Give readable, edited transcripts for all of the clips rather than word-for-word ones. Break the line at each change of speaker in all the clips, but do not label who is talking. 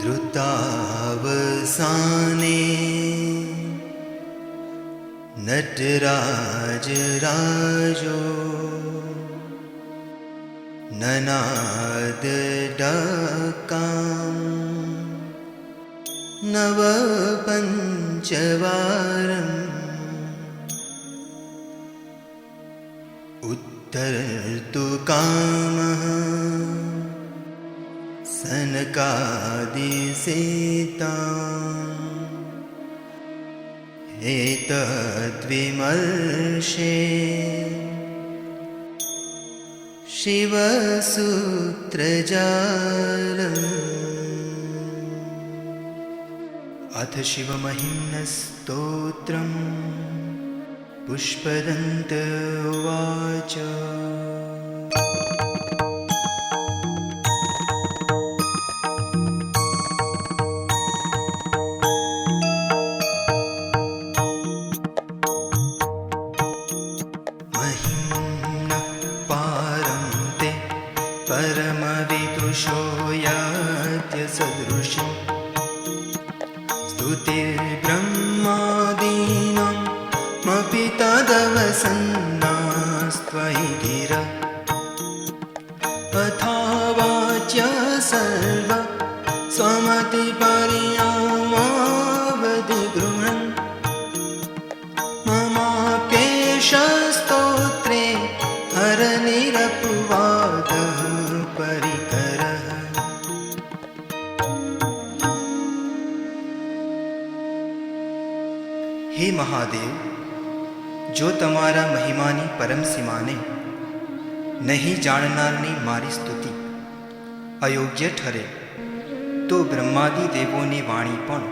ધૃતાવસાને નટરાજ રાજો નનાદ ડકામ નવ પંચવારમ ઉત્તરતુ કામઃ સનકાદિસેતાં એતદ્વિમર્શે શિવસૂત્રજાલम् અથ શિવમહિમ્નસ્તોત્રં પુષ્પદંત ઉવાચ परमविदुषो यात्य सदृशं स्तुतिर्ब्रह्मादीनां मपि तदवसन्नास्त्वयि गिर अथावाच्य सर्व स्वमतिपर्यामावधिगृह्णन् ममाप्येष स्तोत्रे हरनिरपुवादः परिकरः। हे महादेव, जो तमारा महिमानी परम सीमाने नहीं जाणनारनी मारी स्तुति अयोग्य ठरे तो ब्रह्मादि देवोनी वाणी पण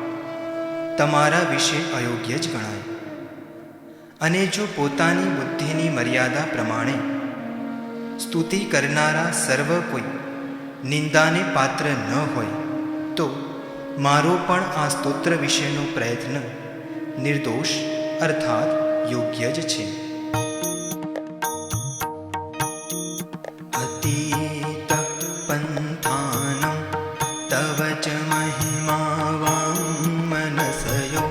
तमारा विषे अयोग्य ज गणाय अने जो पोतानी बुद्धिनी मर्यादा प्रमाणे स्तुति करनारा सर्व कोई निंदाने पात्र न होय तो मारो पण आ स्तोत्र विषयनो प्रयत्न निर्दोष अर्थात योग्य ज छे। अतीत पंथानं तव च महिमा वाङ्मनसयो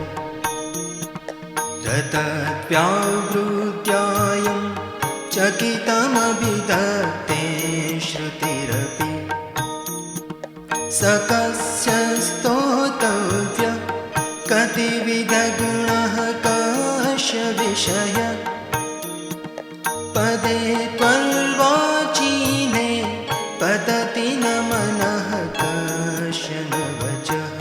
रतव्यावृत्यायं चकितमभिदत्ते श्रुतिरपि सकस्य स्तोतव्य कतिविधगुणः कस्य विषय पदे त्वल्वाचीने पतति न मनः कस्य न वचः।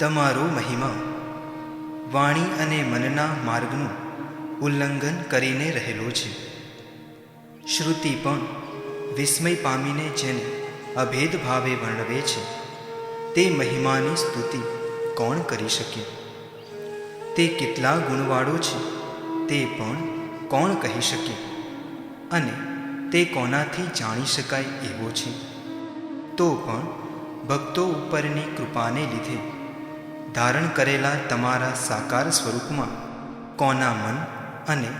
तमारो महिमा वाणी अने मनना मार्गનું ઉલ્લંઘન કરીને રહેલો છે। શ્રુતિ પણ વિસ્મય પામીને જેને અભેદ ભાવે વર્ણવે છે તે મહિમાની સ્તુતિ કોણ કરી શકે? તે કેટલા ગુણવાળો છે તે પણ કોણ કહી શકે? અને તે કોનાથી જાણી શકાય એવો છે? તો પણ ભક્તો ઉપરની કૃપાને લીધે ધારણ કરેલા તમારા સાકાર સ્વરૂપમાં કોના મન અને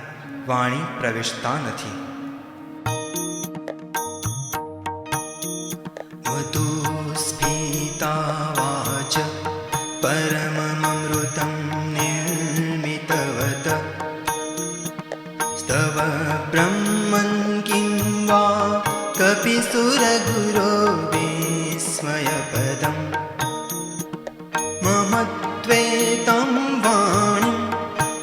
વાણી પ્રવેશતા નથી। મધુસ્ફીતાવાચ પરમમૃતં નિર્મિતવત સ્તવ બ્રહ્મન કિં વા કપિસુરગુરો વિસ્મયપદम् महत्त्वेतं वाणीं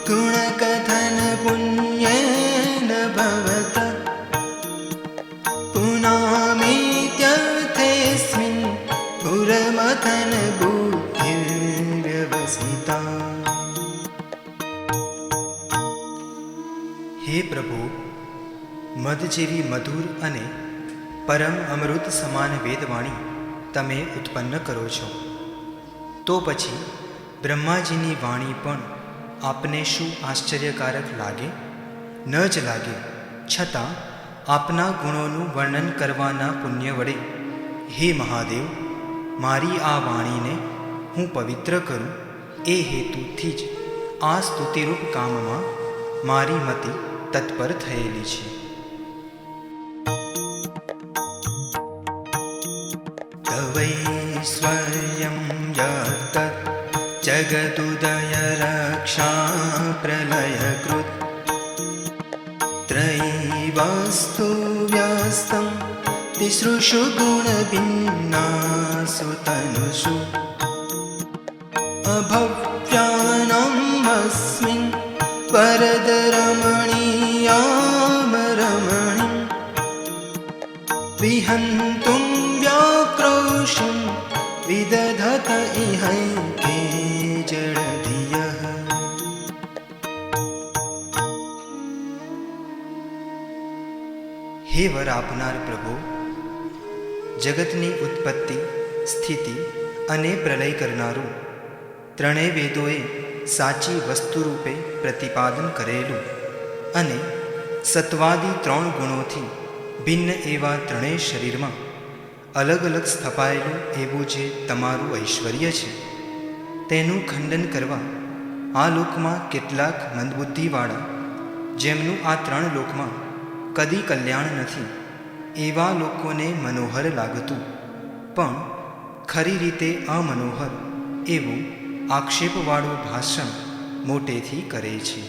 गुणकथन पुण्येन भवत पुनामीत्यर्थेऽस्मिन् पुरमथन बुद्धिर्व्यवसिता। हे प्रभु, मद जेवी मधुर अने परम अमृत સમાન વેદવાણી તમે ઉત્પન્ન કરો છો તો પછી બ્રહ્માજીની વાણી પણ આપને શું આશ્ચર્યકારક લાગે? ન જ લાગે। છતાં આપના ગુણોનું વર્ણન કરવાના પુણ્ય વડે હે મહાદેવ, મારી આ વાણીને હું પવિત્ર કરું એ હેતુથી જ આ સ્તુતિરૂપ કામમાં મારી મતિ તત્પર થયેલી છે। जगदुदय रक्षा प्रलयकृत् त्रयीवस्तु व्यस्तं तिसृषु गुणभिन्नासु तनुषु अभव्यानाम् अस्मिन् वरदरमणीयां रमणीं विहन्तुं व्याक्रोशं विदधत इहैके जडधियः। हे वर આપનાર પ્રભુ, જગતની ઉત્પત્તિ, સ્થિતિ અને પ્રલય કરનારું ત્રણેય વેદોએ સાચી વસ્તુ રૂપે પ્રતિપાદન કરેલું અને સત્વાદી 3 ગુણોથી ભિન્ન એવા ત્રણેય શરીરમાં અલગ અલગ સ્થપાયેલું એવું જે તમારું ઐશ્વર્ય છે, તેનું ખંડન કરવા આ લોકમાં કેટલાક મંદબુદ્ધિવાળા, જેમનું આ 3 લોકમાં કદી કલ્યાણ નથી, એવા લોકોને મનોહર લાગતું પણ ખરી રીતે અમનોહર એવું આક્ષેપવાળું ભાષણ મોટેથી કરે છે.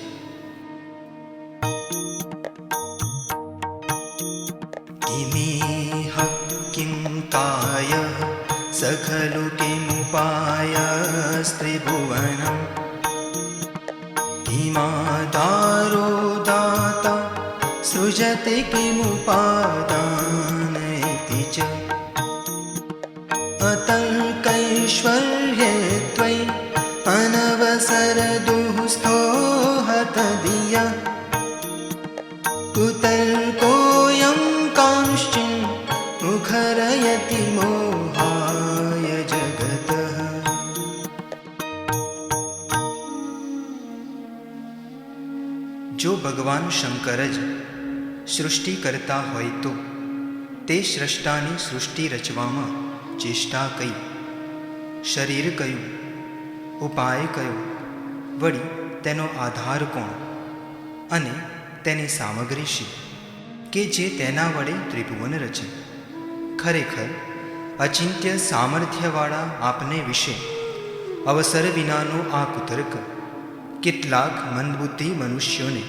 કિમેહ કિમ કાય સખલુ કિમુપાય સ્ત્રીભુવનમ કિમાધારો દાતા સૃજતે કિમુપાદાનૈતિ ચ અતર્કૈશ્વર્યે ત્વયિ અનવસર દુઃસ્થો હતધિય કુતર્કોયં કાંશ્ચિન મુખરયતિ મોહાય જગતઃ. જો ભગવાન શંકર જ સૃષ્ટિ કરતા હોય તો તે સ્રષ્ટાની સૃષ્ટિ રચવામાં ચેષ્ટા કઈ, શરીર કયું, ઉપાય કયો, વળી તેનો આધાર કોણ અને તેની સામગ્રી શી કે જે તેના વડે ત્રિભુવન રચે? ખરેખર અચિંત્ય સામર્થ્યવાળા આપને વિશે અવસર વિનાનો આ કુતર્ક કેટલાક મંદબુદ્ધિ મનુષ્યોને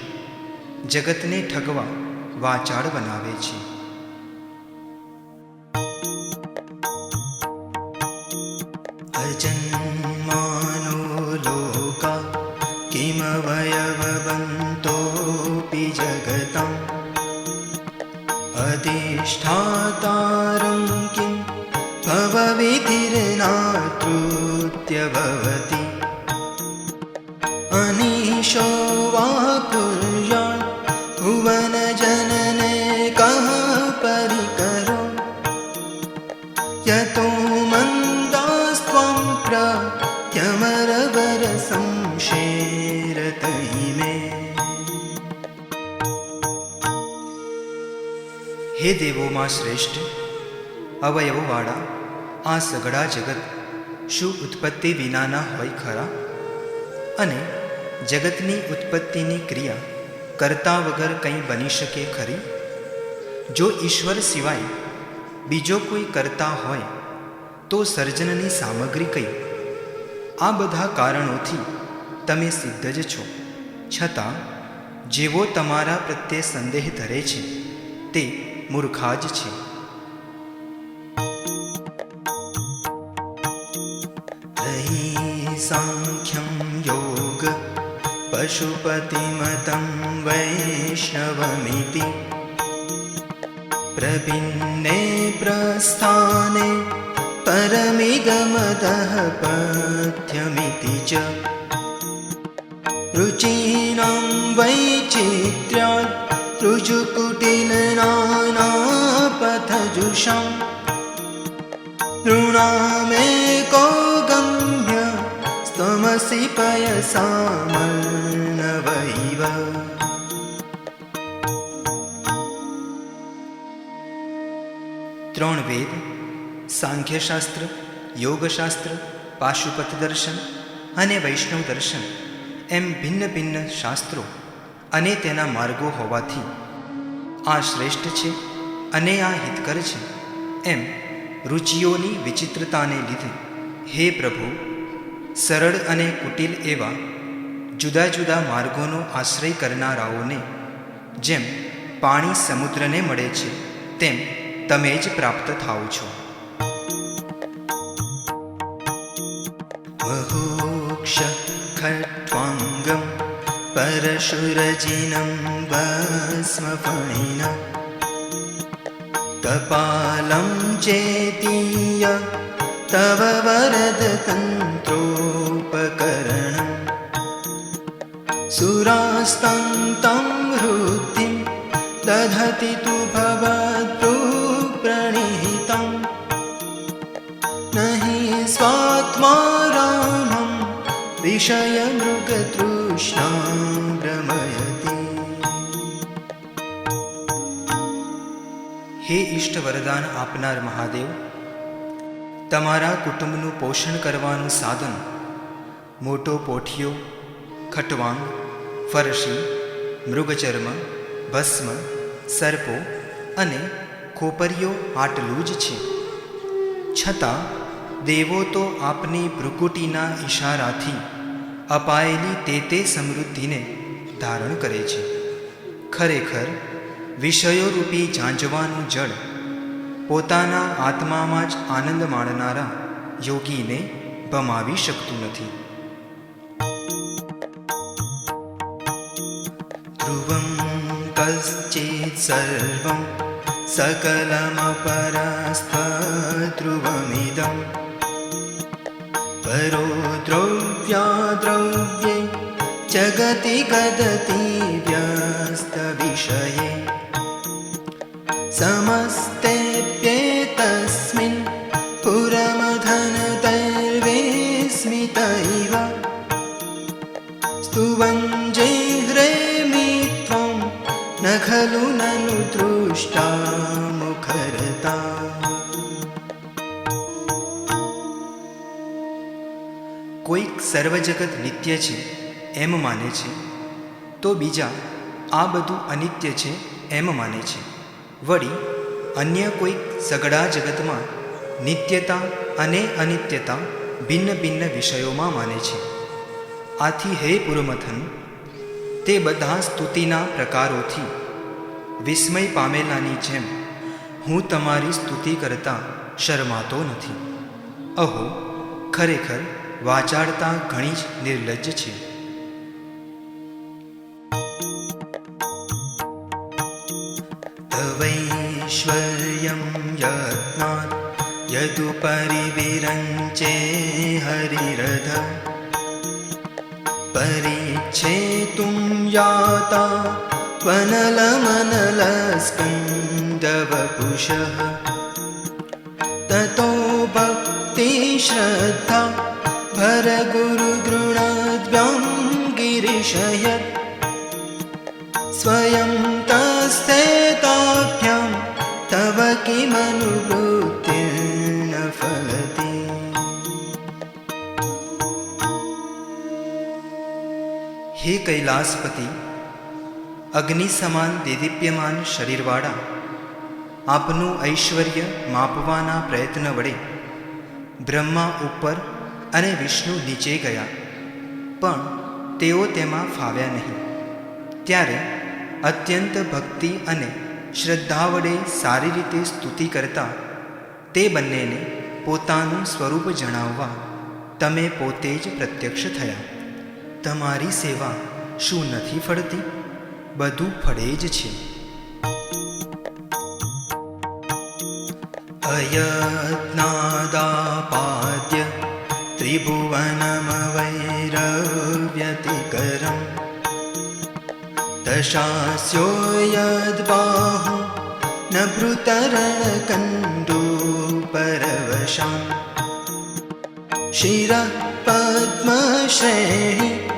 જગતને ઠગવા વાચાળ બનાવે છે. અજન્માનો લોકા કિમવયવબંતોપી જગતં અધિષ્ઠાતારં કિં ભવવિધિર્નાતૃત્ય ભવતિ અનીશો વા કુર્યાણ ભુવન જનને કઃ પરિકરો યતો મંદાસ્ત્વં પ્રત્યમરવર સંશેરતૈમે. હે દેવોમાં શ્રેષ્ઠ, અવયવવાળા આ સઘળા જગત શું ઉત્પત્તિ વિનાના હોય ખરા? અને જગતની ઉત્પત્તિની ક્રિયા કરતા વગર કંઈ બની શકે ખરી? જો ઈશ્વર સિવાય બીજો કોઈ કરતા હોય તો સર્જનની સામગ્રી કઈ? આ બધા કારણોથી તમે સિદ્ધ જ છો, છતાં જેવો તમારા પ્રત્યે સંદેહ ધરે છે તે મૂર્ખા જ છે. રહી સાંખ્યમ યોગ પશુપતિમતં વૈષ્ણવમિતિ પ્રભિન્ને પ્રસ્થાને પરમિગમતઃ પથ્યમિતિ ચ રુચિનાં વૈચિત્ર્યાत् ऋजुकुटिलनानापथजुषां नृणामेको गम्य स्त्वमसि पयसामर्णवैव. ત્રણ વેદ, સાંખ્યશાસ્ત્ર, યોગશાસ્ત્ર, પાશુપત દર્શન અને વૈષ્ણવ દર્શન એમ ભિન્ન ભિન્ન શાસ્ત્રો અને તેના માર્ગો હોવાથી આ શ્રેષ્ઠ છે અને આ હિતકર છે એમ રુચિઓની વિચિત્રતાને લીધે હે પ્રભુ, સરળ અને કુટિલ એવા જુદા જુદા માર્ગોનો આશ્રય કરનારાઓને જેમ પાણી સમુદ્રને મળે છે તેમ તમે જ પ્રાપ્ત થાઓ છો. મહોક્ષ ખટ્વાંગમ પરશુરજિનમ ભસ્મફણિના કપાલમ ચેતીય તવ વરદ તંત્રોપકરણમ સુરાસ્तं तं હૃદિં દધતિ તુ ભવદ્ભૃપ્રણીહિतं નહિ સ્વાત્મા રામં વિષયમૃગતૃષ્ણા ભ્રમયતિ. હે ઇષ્ટ વરદાન આપનાર મહાદેવ, તમારા કુટુંબનું પોષણ કરવાનું સાધન મોટો પોઠિયો, ખટવાંગ, ફરસી, મૃગચર્મ, ભસ્મ, સર્પો અને ખોપરીઓ આટલું જ છે. છતાં દેવો તો આપની ભ્રુકુટીના ઈશારાથી અપાયેલી તે સમૃદ્ધિને ધારણ કરે છે. ખરેખર વિષયોરૂપી ઝાંઝવાનું જળ પોતાના આત્મામાં જ આનંદ માણનારા યોગીને ભમાવી શકતું નથી. ધ્રુવં કશ્ચિત સર્વં સકલમપરસ્ત્વધ્રુવમિદં પરો દ્રવ્યાદ્રવ્યે જગતિ ગદતિ વ્યસ્ત વિષયે સમસ્તેપ્યેતસ્મિन् પુરમધનતૈર્વિસ્મિતૈવ સ્તુવં જૈહ્રેમિ ત્વં ન ખલુ નनु દૃષ્ટા મુખરતા. કોઈક સર્વજગત નિત્ય છે એમ માને છે તો બીજા આ બધું અનિત્ય છે એમ માને છે. વળી અન્ય કોઈક સઘળા જગતમાં નિત્યતા અને અનિત્યતા ભિન્ન ભિન્ન વિષયોમાં માને છે. આથી હે પુરમથન, તે બધા સ્તુતિના પ્રકારોથી વિસ્મય પામેલાની જેમ હું તમારી સ્તુતિ કરતા શરમાતો નથી. અહો, ખરેખર વાચાડતા ઘણી જ નિર્લજ્જ છે. તવૈશ્વર્યં યજ્ઞાત યદુપરિવિરંચે હરિરધ પરિચ્છેતું યાતા ત્વનલમનલસ્કંદવપુષઃ તતો ભક્તિ શ્રદ્ધા ભરગુરુગૃણાદ્ભ્યાં ગિરિશયત સ્વયં તસ્થેતાભ્યાં તવ કિમનુવૃત્તિર્ન ફલતિ. હે કૈલાસપતિ, અગ્નિ સમાન દેદીપ્યમાન શરીરવાળા આપનું ઐશ્વર્ય માપવાના પ્રયત્ન વડે બ્રહ્મા ઉપર અને વિષ્ણુ નીચે ગયા, પણ તેઓ તેમાં ફાવ્યા નહીં. ત્યારે અત્યંત ભક્તિ અને શ્રદ્ધા વડે સારી રીતે સ્તુતિ કરતા તે બંનેને પોતાનું સ્વરૂપ જણાવવા તમે પોતે જ પ્રત્યક્ષ થયા. તમારી સેવા શું નથી ફળતી? બધું ફળે જ છે. અયત્નાદાપાદ્ય ત્રિભુવનમવૈરવ્યતિકરં દશાસ્યો યદ્બાહુ ન ભૃતરણકંડૂપરવશાં શિરઃ પદ્મશ્રેણી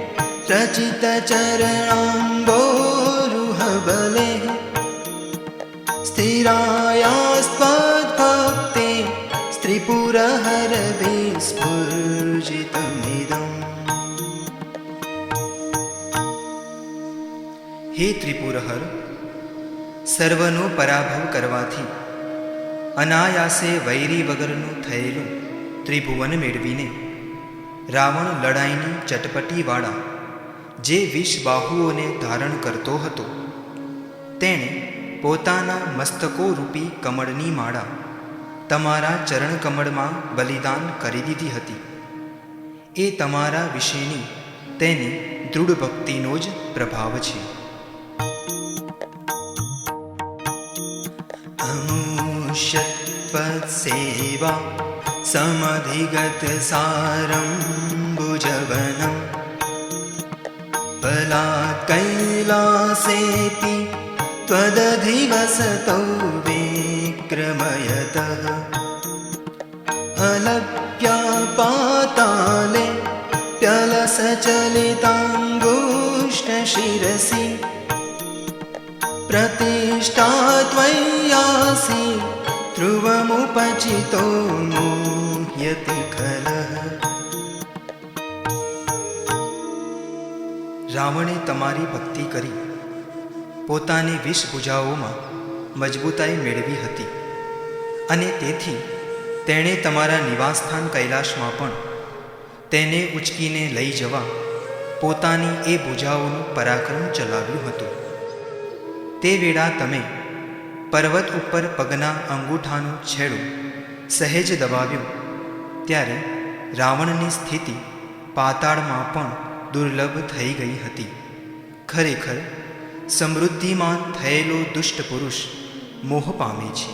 રચિતચરણામ્બોરુહબલે સ્થિરાયાસ્ત્વદ્ભક્તે સ્ત્રીપુરહરવિસ્ફુર્જિતમિદં. હે ત્રિપુરહર, સર્વનો પરાભવ કરવાથી અનાયાસે વૈરી વગરનું થયેલું ત્રિભુવન મેળવીને રાવણ લડાઈની ચટપટીવાળા જે 20 બાહુઓને ધારણ કરતો હતો, તેણે પોતાના મસ્તકો રૂપી કમળની માળા તમારા ચરણ કમળમાં બલિદાન કરી દીધી હતી. એ તમારા વિશેની તેની દૃઢ ભક્તિનો જ પ્રભાવ છે. અમુષ્યત્પત્સેવા સમધિગત સારં ભુજવનમ બલાત્ કૈલાસેપી ત્વદધિવસતો વિક્રમયતઃ અલભ્યા પાતાલે પ્યલસચલિતાંગુષ્ઠશિરસી પ્રતિષ્ઠા ત્વય્યાસી ધ્રુવમુપચિતો મુહ્યતિ ખલઃ. રાવણે તમારી ભક્તિ કરી પોતાની 20 ભુજાઓમાં મજબૂતાઈ મેળવી હતી, અને તેથી તેણે તમારા નિવાસસ્થાન કૈલાશમાં પણ તેને ઉચકીને લઈ જવા પોતાની એ ભુજાઓનું પરાક્રમ ચલાવ્યું હતું. તે વેળા તમે પર્વત ઉપર પગના અંગૂઠાનું છેડું સહેજ દબાવ્યું ત્યારે રાવણની સ્થિતિ પાતાળમાં પણ દુર્લભ થઈ ગઈ હતી. ખરેખર સમૃદ્ધિમાન થયેલો દુષ્ટ પુરુષ મોહ પામે છે.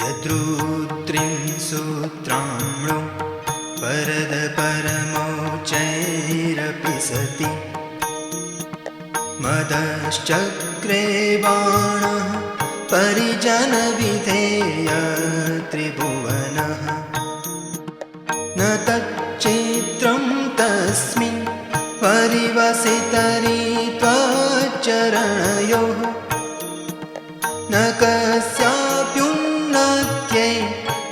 યદ્રુત્રિંસુત્રામણો પરદ પરમોચૈરપી સતી મદશ્ચક્રે બાણ પરિજન વિધેય ત્રિભુવન ન તચ્ચિત્રં તસ્મિન પરિવસિતરી ત્વચરણયોઃ ન કસ્યાપ્યુન્નત્યૈ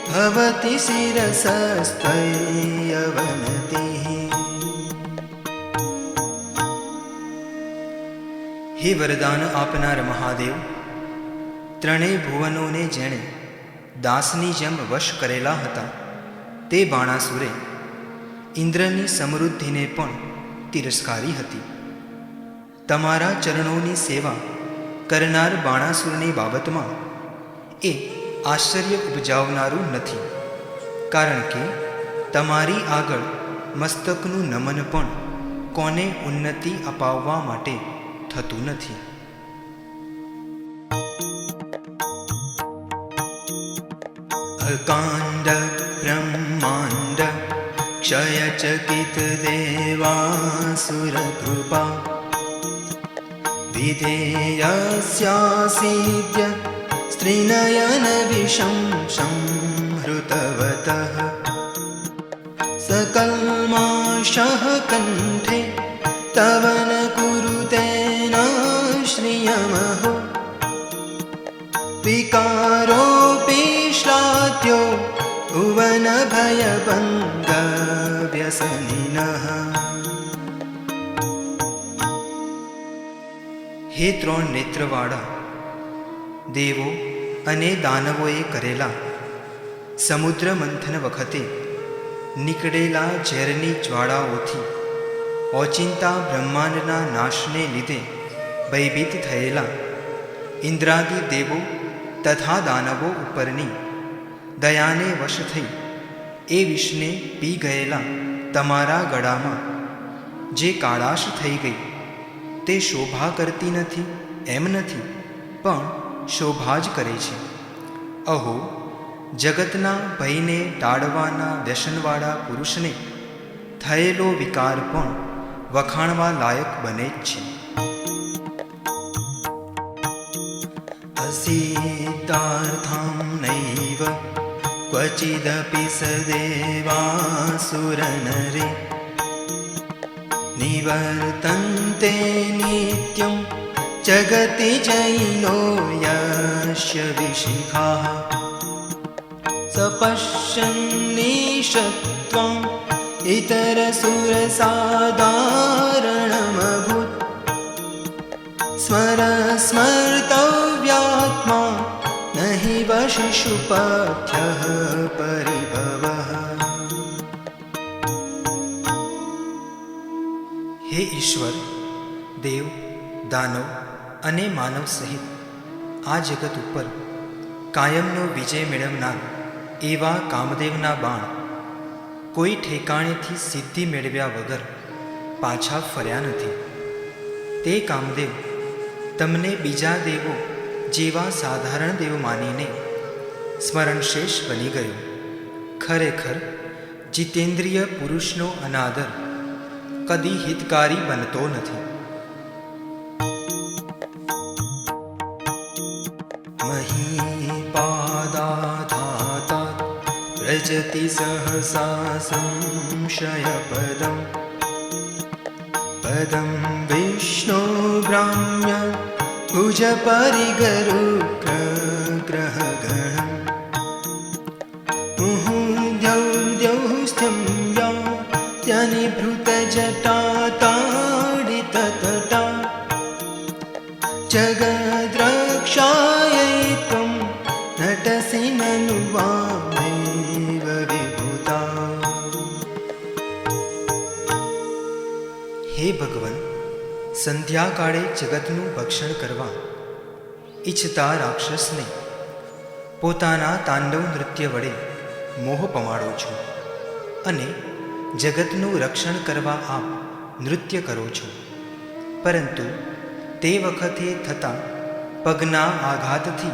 ભવતિ શિરસસ્ત્વય્યવનતિઃ. હે વરદાન આપનાર મહાદેવ, ત્રણેય ભુવનોને જેણે દાસની જેમ વશ કરેલા હતા તે બાણાસુરે ઇન્દ્રની સમૃદ્ધિને પણ તિરસ્કારી હતી. તમારા ચરણોની સેવા કરનાર બાણાસુરની બાબતમાં એ આશ્ચર્ય ઉપજાવનારું નથી, કારણ કે તમારી આગળ મસ્તકનું નમન પણ કોને ઉન્નતિ અપાવવા માટે થતું નથી. અકાંડ બ્રહ્માંડ ક્ષયચકિત દેવાસુર કૃપા વિધેયસ્યાસીદ્ય સ્ત્રીનયન વિષમ સંહૃતવતઃ સકલ્માશઃ કંઠે તવ ન કુરુતેનાશ્રિયમહો વિકારોપી શ્રાદ્યો ભુવન ભયભંગ વ્યસનિનઃ. હે 3 નેત્રવાળા, દેવો અને દાનવોએ કરેલા સમુદ્ર મંથન વખતે નીકળેલા ઝેરની જ્વાળાઓથી ઓચિંતા બ્રહ્માંડના નાશને લીધે ભયભીત થયેલા ઇન્દ્રાદિ દેવો તથા દાનવો ઉપરની દયાને વશ થઈ એ વિષને પી ગયેલા તમારા ગળામાં જે કાળાશ થઈ ગઈ તે શોભા કરતી નથી એમ નથી, પણ શોભા જ કરે છે. અહો, જગતના ભયને ટાળવાના વ્યસનવાળા પુરુષને થયેલો વિકાર પણ વખાણવા લાયક બને જ છે. અસિદ્ધાર્થં નૈવ ક્વચિદપી સદેવાસુરનરે નિવર્તન્તે નિત્યં જગતિ જૈનો યસ્ય વિશિખાઃ સપશ્યન્નિષત્વં ઇતરસુરસાધારણમભૂત સ્મરસ્મર્તવ્યાત્મા नहि वश शिशुपाठ्यः परिभवः। હે ઈશ્વર, દેવ, દાનવ અને માનવ સહિત આ જગત ઉપર કાયમનો વિજય મેળવનાર એવા કામદેવના બાણ કોઈ ઠેકાણેથી સિદ્ધિ મેળવ્યા વગર પાછા ફર્યા નથી. તે કામદેવ તમને બીજા દેવો જેવા સાધારણ દેવ માનીને સ્મરણશેષ બની ગયો. ખરેખર જીતેન્દ્રિય પુરુષનો અનાદર કદી હિતકારી બનતો નથી. મહીપાદાધાતા વ્રજતિ સહસા સંશયપદમ પદમ વિષ્ણુભ્રામ્ય ભુજ પરિગરુગ્રહગણમ મુહુદ્યૌદ્યૌસ્થ્યં યાત્યનિભૃતજટાતાડિતતટા જગદ્રક્ષાयै ત્વં નટસि નनु વામેવ વિભૂતા. હે ભગવન, સંધ્યાકાળે જગતનું ભક્ષણ કરવા ઈચ્છતા રાક્ષસને પોતાના તાંડવ નૃત્ય વડે મોહ પમાડો છો અને જગતનું રક્ષણ કરવા આપ નૃત્ય કરો છો. પરંતુ તે વખતે થતા પગના આઘાતથી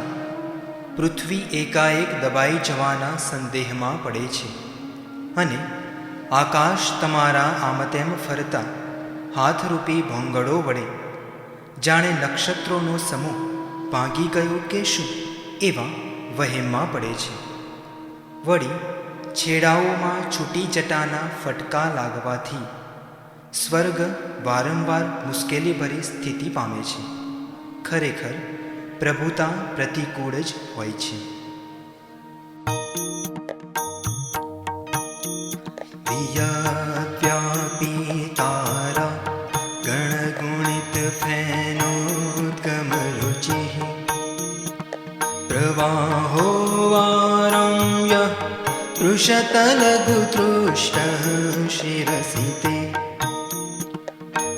પૃથ્વી એકાએક દબાઈ જવાના સંદેહમાં પડે છે અને આકાશ તમારા આમતેમ ફરતા હાથરૂપી ભોંગળો વડે જાણે નક્ષત્રોનો સમૂહ ભાંગી ગયો કે શું એવા વહેમમાં પડે છે. વળી છેડાઓમાં છૂટી જટાના ફટકા લાગવાથી સ્વર્ગ વારંવાર મુશ્કેલીભરી સ્થિતિ પામે છે. ખરેખર પ્રભુતા પ્રતિકૂળ જ હોય છે. વ્યાપી તારા ગણગુણિત ફેનોદ્ગમ રુચિ પ્રવાહો વારમ્ય પૃષતલઘુતૃષ્ટ શિરસि તે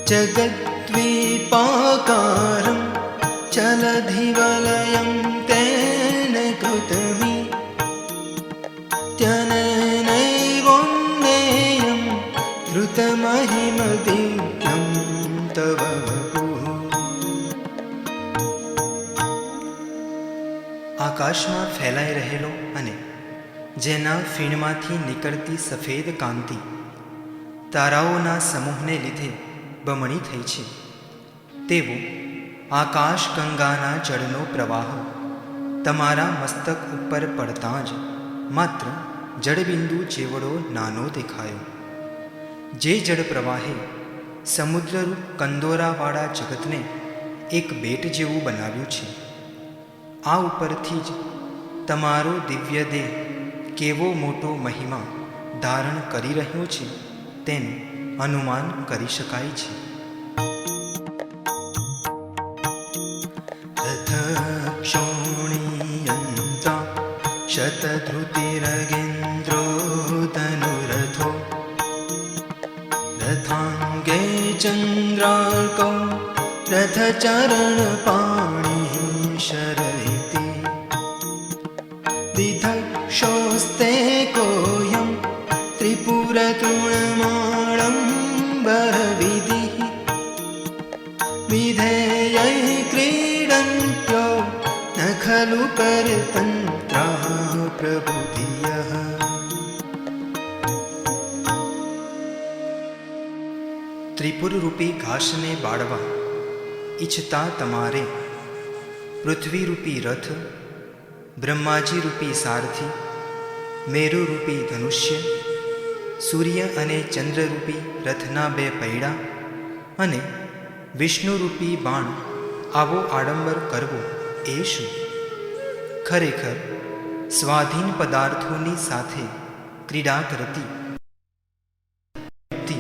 જગદ્વીપાકારં ચલધિવલયં તેન કૃતમિ ત્યનનૈવોન્નેયં ધૃતમહિમદિવ્યં તવ વપુઃ. આકાશમાં ફેલાઈ રહેલો અને જેના ફીણમાંથી નીકળતી સફેદ કાંતિ તારાઓના સમૂહને લીધે બમણી થઈ છે, તેવો આકાશ ગંગાના જળનો પ્રવાહ તમારા મસ્તક ઉપર પડતાં જ માત્ર જળબિંદુ જેવડો નાનો દેખાયો. જે જળ પ્રવાહે સમુદ્રરૂપ કંદોરાવાળા જગતને એક બેટ જેવું બનાવ્યું છે, આ ઉપરથી જ તમારો દિવ્ય દેહ કેવો મોટો મહિમા ધારણ કરી રહ્યો છે તેનું અનુમાન કરી શકાય છે. રથક્ષોણીયંતા શતધૃતિરગેન્દ્રો તનુરથો રથાંગે ચંદ્રાર્કો રથચરણપાણિ શરયતિ દિધક્ષોસ્તે કોયં ત્રિપુરતૃણમાળંબરવિધિ વિધેયૈ ક્રીડન્ત્યો ન ખલુ પરતંત્રા પ્રબુધિયઃ. ત્રિપુરરૂપી ઘાસને બાળવા ઈચ્છતા તમારે પૃથ્વીરૂપી રથ, બ્રહ્માજીરૂપી સારથી, મેરુરૂપી ધનુષ્ય, સૂર્ય અને ચંદ્રરૂપી રથના બે પૈડા અને વિષ્ણુરૂપી બાણ આવો આડંબર કરવો એ શું? ખરેખર સ્વાધીન પદાર્થોની સાથે ક્રીડા કરતી વ્યક્તિ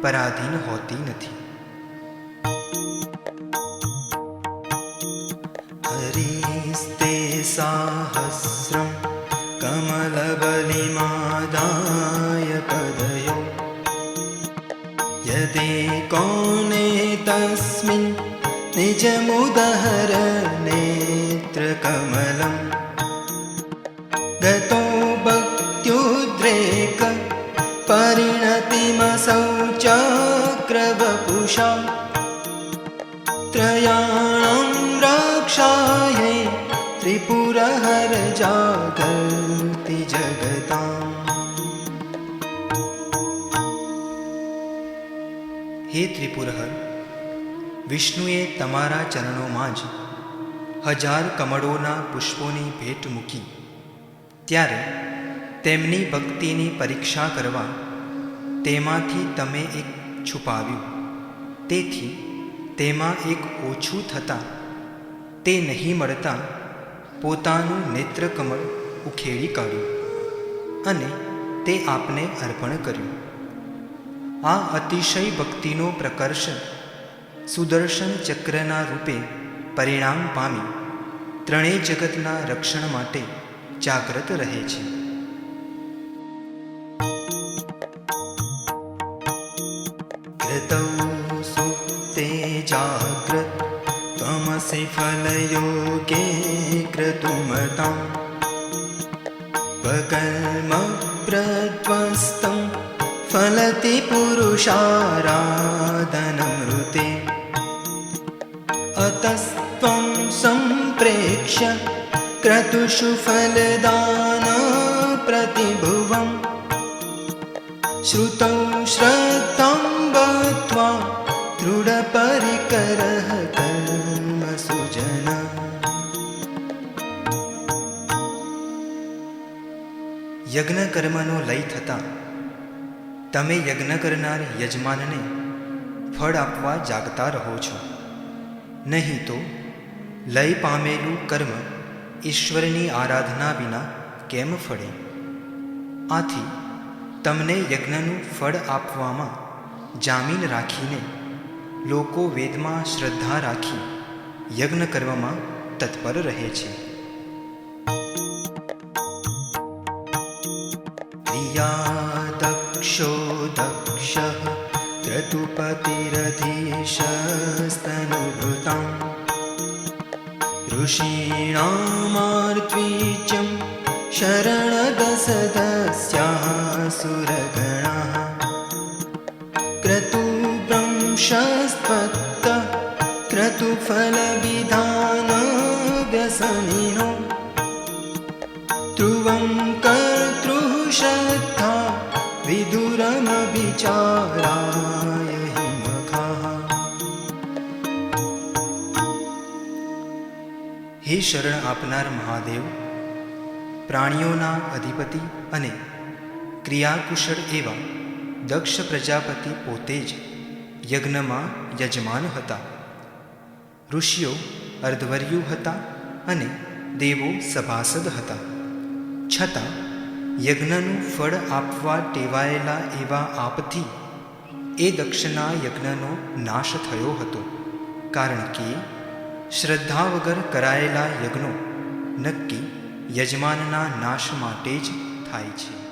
પરાધીન હોતી નથી. હરિસ્તે સાહસ बलिमादाय पदयो यदेकोने तस्मिन् निजमुदहर नेत्रकमलम् गतो भक्त्युद्रेक परिणतिमसौ चक्रवपुषा त्रयाणां रक्षायै त्रिपुरहर जागर्ति जगताम्। हे त्रिपुरहर, વિષ્ણુએ તમારા ચરણોમાં જ 1000 કમળોના પુષ્પોની ભેટ મૂકી ત્યારે તેમની ભક્તિની પરીક્ષા કરવા તેમાંથી તમે એક છુપાવ્યું, તેથી તેમાં એક ઓછું થતાં તે નહીં મળતા પોતાનું નેત્રકમળ ઉખેડી કાઢ્યું અને તે આપને અર્પણ કર્યું. આ અતિશય ભક્તિનો પ્રકર્ષ સુદર્શન ચક્રના રૂપે પરિણામ પામી ત્રણેય જગતના રક્ષણ માટે જાગ્રત રહે છે. કૃતૌ સુપ્તે જાગ્રત તમસી ફલયોગે ક્રતુમતાં વકર્મ પ્રધ્વસ્તં ફલતિ પુરુષારાધનમૃતે અતસ્ત્વં સંપ્રેક્ષ્ય ક્રતુષુ ફલદાન પ્રતિભુવં શ્રુતૌ શ્રદ્ધાં બદ્ધ્વા દૃઢપરિકરઃ કર્મસુજન. યજ્ઞ કર્મનો લય થતાં તમે યજ્ઞ કરનાર યજમાનને ફળ આપવા જાગતા રહો છો, નહીં તો લય પામેલું કર્મ ઈશ્વરની આરાધના વિના કેમ ફળે? આથી તમને યજ્ઞનું ફળ આપવામાં જામીન રાખીને લોકો વેદમાં શ્રદ્ધા રાખી યજ્ઞ કરવામાં તત્પર રહે છે. દક્ષો દક્ષઃ ક્રતુપતિરધીશસ્તનુભૃતાં ઋષીણામાર્ત્વીચં શરણદસદસ્યાસુરગણાઃ ક્રતુભ્રંશસ્ત્વત્ત ક્રતુફલવિધાનવ્યસનિનો ધ્રુવં કર્તૃશ્રદ્ધા વિદુરમભિચારાય હિમખાઃ. હે શરણ આપનાર મહાદેવ, પ્રાણીઓના અધિપતિ અને ક્રિયાકુશળ એવા દક્ષ પ્રજાપતિ પોતે જ યજ્ઞમાં યજમાન હતા. ઋષિઓ અર્ધવર્યુ હતા અને દેવો સભાસદ હતા. છતાં યજ્ઞનું ફળ આપવા ટેવાયેલા એવા આપથી એ દક્ષના યજ્ઞનો નાશ થયો હતો, કારણ કે શ્રદ્ધા વગર કરાયેલા યજ્ઞો નક્કી યજમાનના નાશ માટે જ થાય છે.